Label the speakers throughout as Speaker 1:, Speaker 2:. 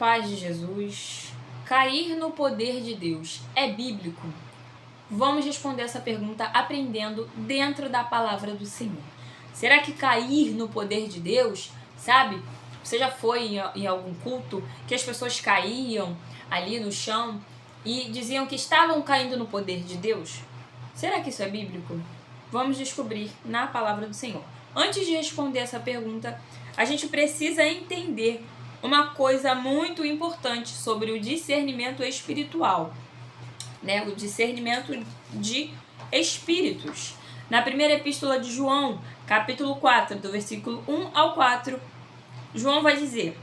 Speaker 1: paz de Jesus. Cair no poder de Deus é bíblico? Vamos responder essa pergunta aprendendo dentro da palavra do Senhor. Será que cair no poder de Deus, sabe? Você já foi em algum culto que as pessoas caíam ali no chão e diziam que estavam caindo no poder de Deus? Será que isso é bíblico? Vamos descobrir na palavra do Senhor. Antes de responder essa pergunta, a gente precisa entender uma coisa muito importante sobre o discernimento espiritual, né? O discernimento de espíritos. Na primeira epístola de João, capítulo 4, do versículo 1 ao 4, João vai dizer: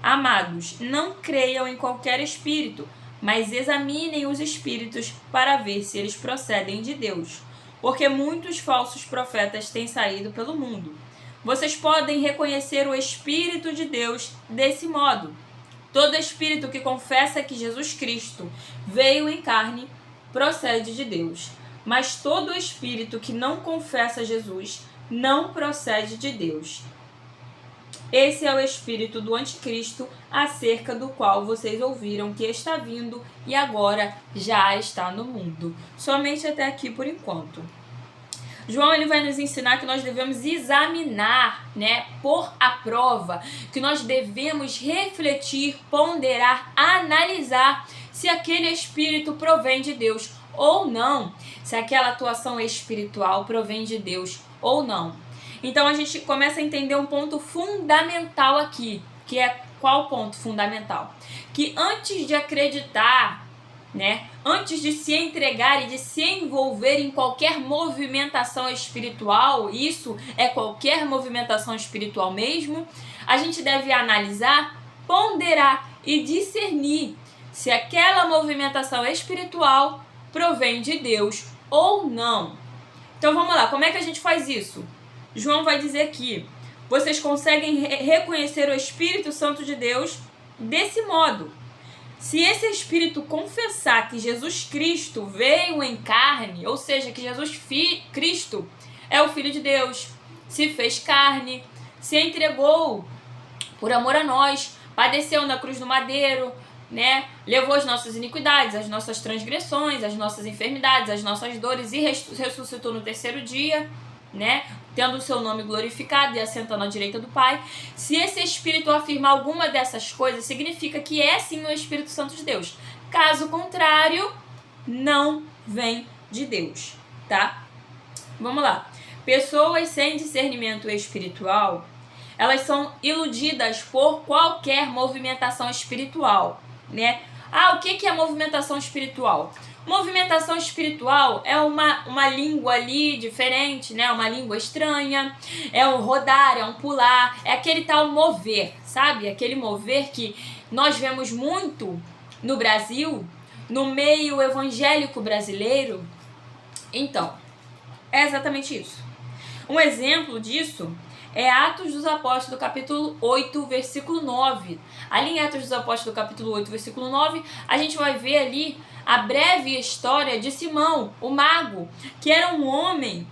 Speaker 1: Amados, não creiam em qualquer espírito, mas examinem os espíritos para ver se eles procedem de Deus, porque muitos falsos profetas têm saído pelo mundo. Vocês podem reconhecer o Espírito de Deus desse modo. Todo espírito que confessa que Jesus Cristo veio em carne procede de Deus, mas todo espírito que não confessa Jesus não procede de Deus. Esse é o espírito do anticristo, acerca do qual vocês ouviram que está vindo e agora já está no mundo. Somente até aqui por enquanto. João ele vai nos ensinar que nós devemos examinar, né, pôr à prova, que nós devemos refletir, ponderar, analisar se aquele espírito provém de Deus ou não, se aquela atuação espiritual provém de Deus ou não. Então a gente começa a entender um ponto fundamental aqui, que é qual ponto fundamental? Que antes de acreditar, né, antes de se entregar e de se envolver em qualquer movimentação espiritual, isso é qualquer movimentação espiritual mesmo, a gente deve analisar, ponderar e discernir se aquela movimentação espiritual provém de Deus ou não. Então vamos lá, como é que a gente faz isso? João vai dizer aqui: vocês conseguem reconhecer o Espírito Santo de Deus desse modo. Se esse Espírito confessar que Jesus Cristo veio em carne, ou seja, que Jesus Cristo é o Filho de Deus, se fez carne, se entregou por amor a nós, padeceu na cruz do madeiro, né? Levou as nossas iniquidades, as nossas transgressões, as nossas enfermidades, as nossas dores e ressuscitou no terceiro dia, né? Tendo o seu nome glorificado e assentando à direita do Pai. Se esse Espírito afirmar alguma dessas coisas, significa que é sim o Espírito Santo de Deus. Caso contrário, não vem de Deus, tá? Vamos lá. Pessoas sem discernimento espiritual, elas são iludidas por qualquer movimentação espiritual, né? O que é movimentação espiritual? Movimentação espiritual é uma língua ali diferente, né? Uma língua estranha, é um rodar, é um pular, é aquele tal mover, sabe? Aquele mover que nós vemos muito no Brasil, no meio evangélico brasileiro. Então, é exatamente isso. Um exemplo disso é Atos dos Apóstolos, capítulo 8, versículo 9. Ali em Atos dos Apóstolos, capítulo 8, versículo 9, a gente vai ver ali a breve história de Simão, o mago, que era um homem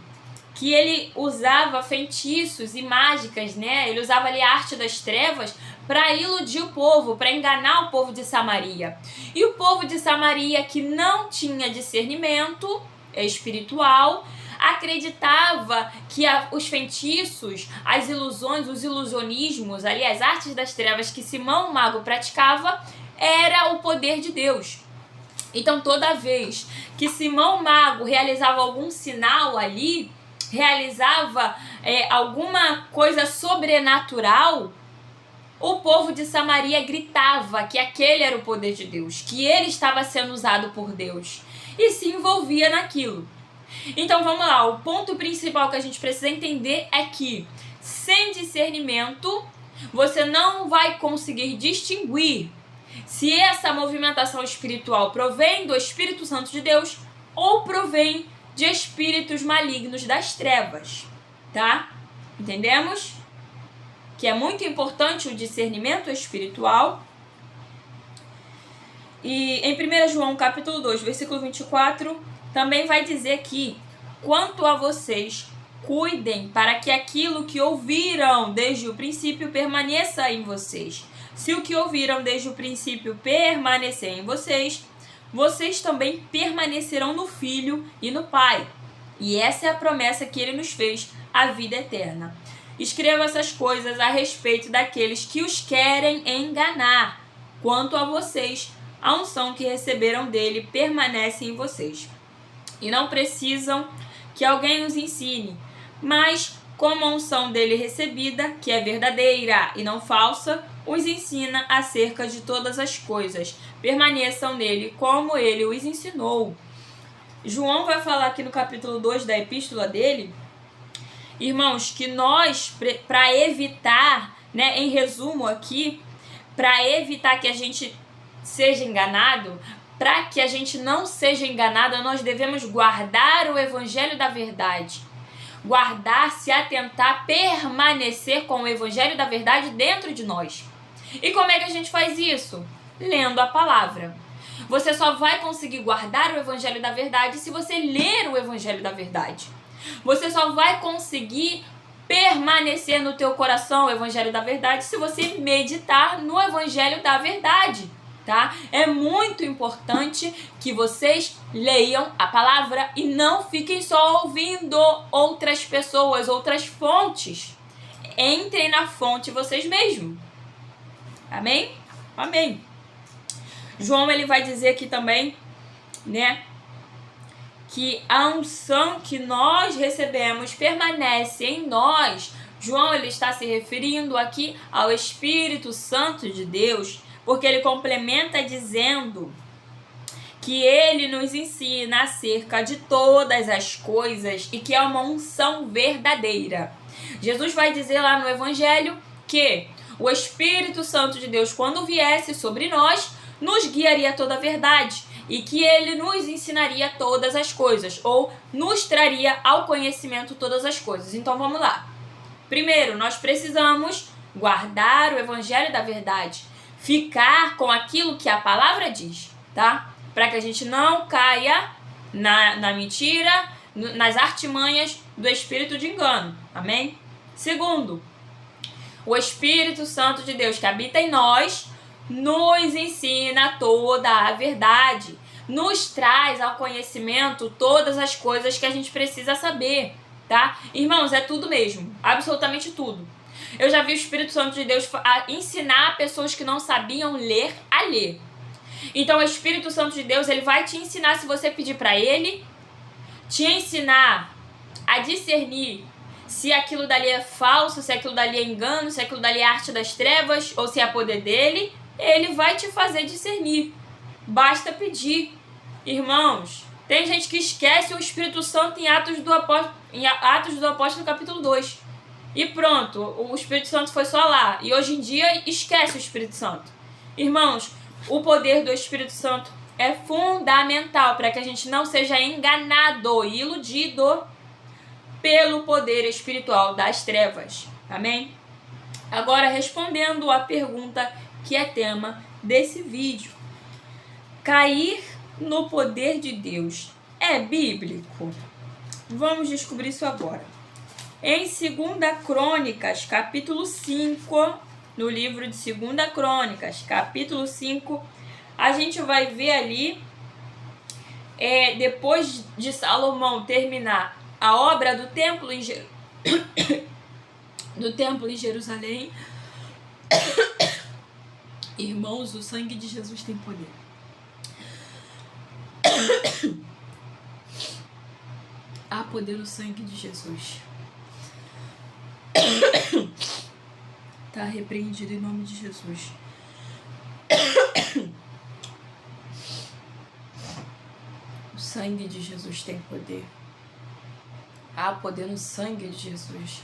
Speaker 1: que ele usava feitiços e mágicas, né? Ele usava ali a arte das trevas para iludir o povo, para enganar o povo de Samaria. E o povo de Samaria, que não tinha discernimento espiritual, acreditava que os feitiços, as ilusões, os ilusionismos, ali as artes das trevas que Simão o mago praticava, era o poder de Deus. Então toda vez que Simão o mago realizava algum sinal ali, realizava alguma coisa sobrenatural, o povo de Samaria gritava que aquele era o poder de Deus, que ele estava sendo usado por Deus e se envolvia naquilo. Então vamos lá, o ponto principal que a gente precisa entender é que sem discernimento você não vai conseguir distinguir se essa movimentação espiritual provém do Espírito Santo de Deus ou provém de espíritos malignos das trevas, tá? Entendemos? Que é muito importante o discernimento espiritual. E em 1 João capítulo 2, versículo 24, também vai dizer que, quanto a vocês, cuidem para que aquilo que ouviram desde o princípio permaneça em vocês. Se o que ouviram desde o princípio permanecer em vocês, vocês também permanecerão no Filho e no Pai. E essa é a promessa que ele nos fez, a vida eterna. Escreva essas coisas a respeito daqueles que os querem enganar. Quanto a vocês, a unção que receberam dele permanece em vocês. E não precisam que alguém os ensine, mas como a unção dele recebida, que é verdadeira e não falsa, os ensina acerca de todas as coisas. Permaneçam nele como ele os ensinou. João vai falar aqui no capítulo 2 da epístola dele, irmãos, que nós, para evitar, né, em resumo aqui, para evitar que a gente seja enganado, para que a gente não seja enganado, nós devemos guardar o evangelho da verdade. Guardar, se atentar, permanecer com o evangelho da verdade dentro de nós. E como é que a gente faz isso? Lendo a palavra. Você só vai conseguir guardar o evangelho da verdade se você ler o evangelho da verdade. Você só vai conseguir permanecer no teu coração o evangelho da verdade se você meditar no evangelho da verdade, tá? É muito importante que vocês leiam a palavra e não fiquem só ouvindo outras pessoas, outras fontes. Entrem na fonte vocês mesmos. Amém? Amém. João, ele vai dizer aqui também, né, que a unção que nós recebemos permanece em nós. João, ele está se referindo aqui ao Espírito Santo de Deus, porque ele complementa dizendo que ele nos ensina acerca de todas as coisas e que é uma unção verdadeira. Jesus vai dizer lá no Evangelho que o Espírito Santo de Deus, quando viesse sobre nós, nos guiaria toda a verdade e que ele nos ensinaria todas as coisas, ou nos traria ao conhecimento todas as coisas. Então vamos lá. Primeiro, nós precisamos guardar o evangelho da verdade, ficar com aquilo que a palavra diz, tá? Para que a gente não caia na mentira, nas artimanhas do espírito de engano. Amém? Segundo, o Espírito Santo de Deus que habita em nós nos ensina toda a verdade, nos traz ao conhecimento todas as coisas que a gente precisa saber, tá? Irmãos, é tudo mesmo, absolutamente tudo. Eu já vi o Espírito Santo de Deus ensinar pessoas que não sabiam ler a ler. Então o Espírito Santo de Deus, ele vai te ensinar, se você pedir para ele, te ensinar a discernir se aquilo dali é falso, se aquilo dali é engano, se aquilo dali é arte das trevas ou se é poder dele. Ele vai te fazer discernir. Basta pedir. Irmãos, tem gente que esquece o Espírito Santo em Atos do Apóstolo capítulo 2. E pronto, o Espírito Santo foi só lá. E hoje em dia esquece o Espírito Santo. Irmãos, o poder do Espírito Santo é fundamental para que a gente não seja enganado e iludido pelo poder espiritual das trevas. Amém? Agora, respondendo à pergunta que é tema desse vídeo. Cair no poder de Deus é bíblico? Vamos descobrir isso agora. Em 2 Crônicas, capítulo 5, no livro de 2 Crônicas, capítulo 5, a gente vai ver ali, depois de Salomão terminar a obra do templo em Jerusalém. Irmãos, o sangue de Jesus tem poder. Há poder no sangue de Jesus. Tá repreendido em nome de Jesus. O sangue de Jesus tem poder. Há poder no sangue de Jesus.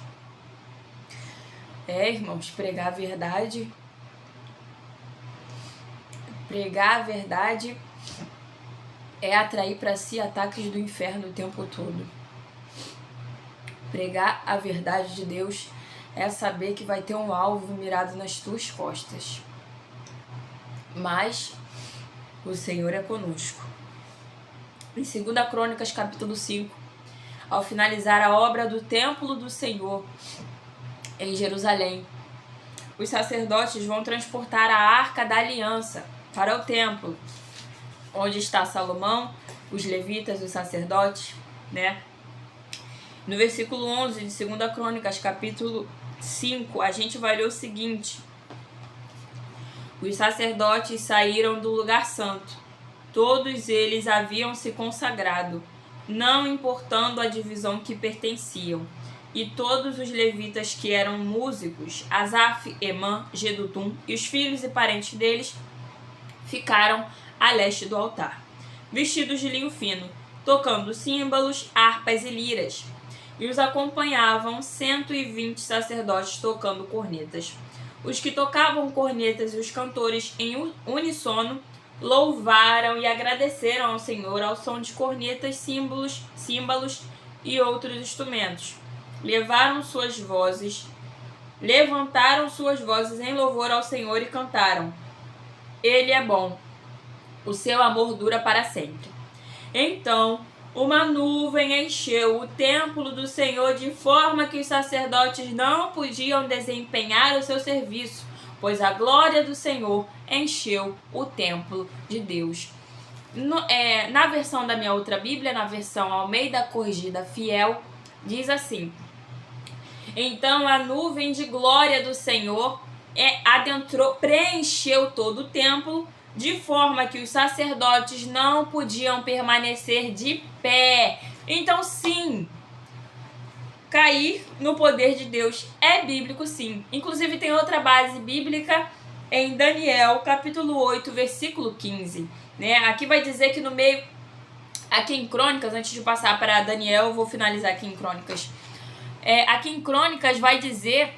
Speaker 1: Irmãos, pregar a verdade. Pregar a verdade é atrair para si ataques do inferno o tempo todo. Pregar a verdade de Deus é saber que vai ter um alvo mirado nas tuas costas. Mas o Senhor é conosco. Em 2 Crônicas, capítulo 5, ao finalizar a obra do templo do Senhor em Jerusalém, os sacerdotes vão transportar a Arca da Aliança para o templo, onde está Salomão, os levitas, os sacerdotes, né? No versículo 11 de 2 Crônicas, capítulo 5, a gente vai ler o seguinte: os sacerdotes saíram do lugar santo. Todos eles haviam se consagrado, não importando a divisão que pertenciam. E todos os levitas que eram músicos, Asaf, Emã, Jedutum e os filhos e parentes deles, ficaram a leste do altar, vestidos de linho fino, tocando símbolos, harpas e liras. E os acompanhavam 120 sacerdotes tocando cornetas. Os que tocavam cornetas e os cantores em uníssono louvaram e agradeceram ao Senhor ao som de cornetas, símbolos e outros instrumentos. Levantaram suas vozes em louvor ao Senhor e cantaram: Ele é bom, o seu amor dura para sempre. Então, uma nuvem encheu o templo do Senhor de forma que os sacerdotes não podiam desempenhar o seu serviço, pois a glória do Senhor encheu o templo de Deus. Na versão da minha outra Bíblia, na versão Almeida Corrigida Fiel, diz assim: então a nuvem de glória do Senhor preencheu todo o templo, de forma que os sacerdotes não podiam permanecer de pé. Então, sim, cair no poder de Deus é bíblico, sim. Inclusive, tem outra base bíblica em Daniel, capítulo 8, versículo 15. Né? Aqui vai dizer que no meio... Aqui em Crônicas, antes de passar para Daniel, eu vou finalizar aqui em Crônicas. Aqui em Crônicas vai dizer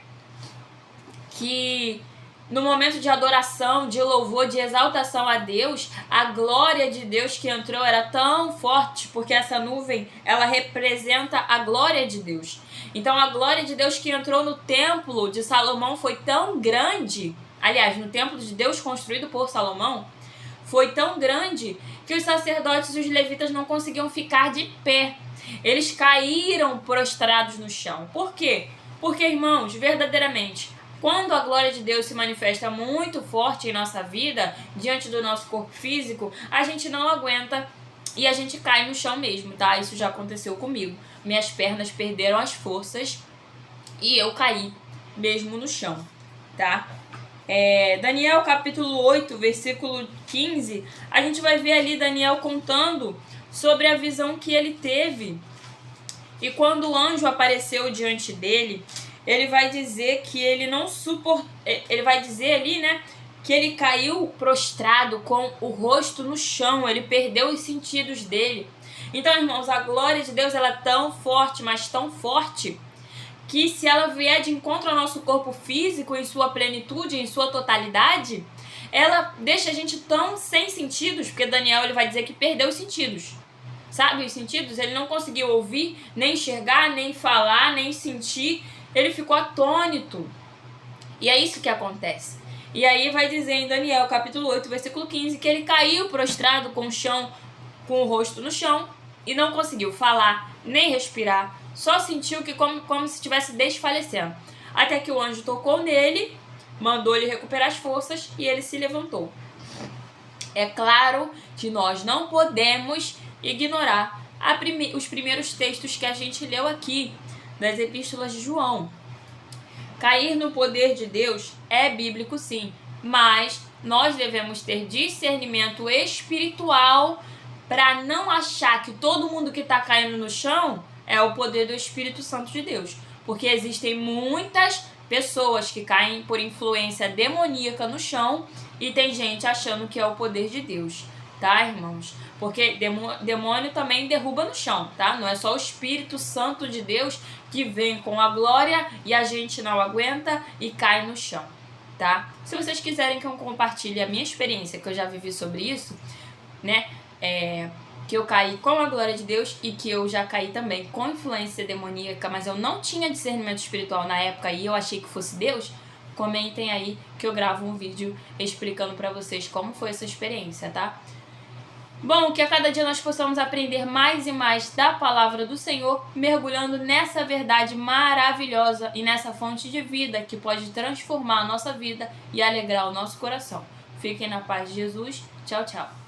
Speaker 1: que no momento de adoração, de louvor, de exaltação a Deus, a glória de Deus que entrou era tão forte, porque essa nuvem, ela representa a glória de Deus. Então, a glória de Deus que entrou no templo de Salomão foi tão grande, aliás, no templo de Deus construído por Salomão, foi tão grande que os sacerdotes e os levitas não conseguiam ficar de pé. Eles caíram prostrados no chão. Por quê? Porque, irmãos, verdadeiramente, quando a glória de Deus se manifesta muito forte em nossa vida, diante do nosso corpo físico, a gente não aguenta e a gente cai no chão mesmo, tá? Isso já aconteceu comigo. Minhas pernas perderam as forças e eu caí mesmo no chão, tá? Daniel capítulo 8, versículo 15, a gente vai ver ali Daniel contando sobre a visão que ele teve. E quando o anjo apareceu diante dele, ele vai dizer que ele não suportou, ele vai dizer ali, né, que ele caiu prostrado com o rosto no chão, ele perdeu os sentidos dele. Então, irmãos, a glória de Deus, ela é tão forte, mas tão forte, que se ela vier de encontro ao nosso corpo físico, em sua plenitude, em sua totalidade, ela deixa a gente tão sem sentidos, porque Daniel, ele vai dizer que perdeu os sentidos. Sabe, os sentidos? Ele não conseguiu ouvir, nem enxergar, nem falar, nem sentir. Ele ficou atônito. E é isso que acontece. E aí vai dizer em Daniel, capítulo 8, versículo 15, que ele caiu prostrado com o rosto no chão, e não conseguiu falar, nem respirar. Só sentiu que como se estivesse desfalecendo. Até que o anjo tocou nele, mandou ele recuperar as forças e ele se levantou. É claro que nós não podemos ignorar os primeiros textos que a gente leu aqui, das epístolas de João. Cair no poder de Deus é bíblico, sim, mas nós devemos ter discernimento espiritual para não achar que todo mundo que está caindo no chão é o poder do Espírito Santo de Deus, porque existem muitas pessoas que caem por influência demoníaca no chão e tem gente achando que é o poder de Deus, tá, irmãos? Porque demônio também derruba no chão, tá? Não é só o Espírito Santo de Deus que vem com a glória e a gente não aguenta e cai no chão, tá? Se vocês quiserem que eu compartilhe a minha experiência, que eu já vivi sobre isso, né? Que eu caí com a glória de Deus e que eu já caí também com influência demoníaca, mas eu não tinha discernimento espiritual na época e eu achei que fosse Deus, comentem aí que eu gravo um vídeo explicando pra vocês como foi essa experiência, tá? Bom, que a cada dia nós possamos aprender mais e mais da palavra do Senhor, mergulhando nessa verdade maravilhosa e nessa fonte de vida que pode transformar a nossa vida e alegrar o nosso coração. Fiquem na paz de Jesus. Tchau, tchau.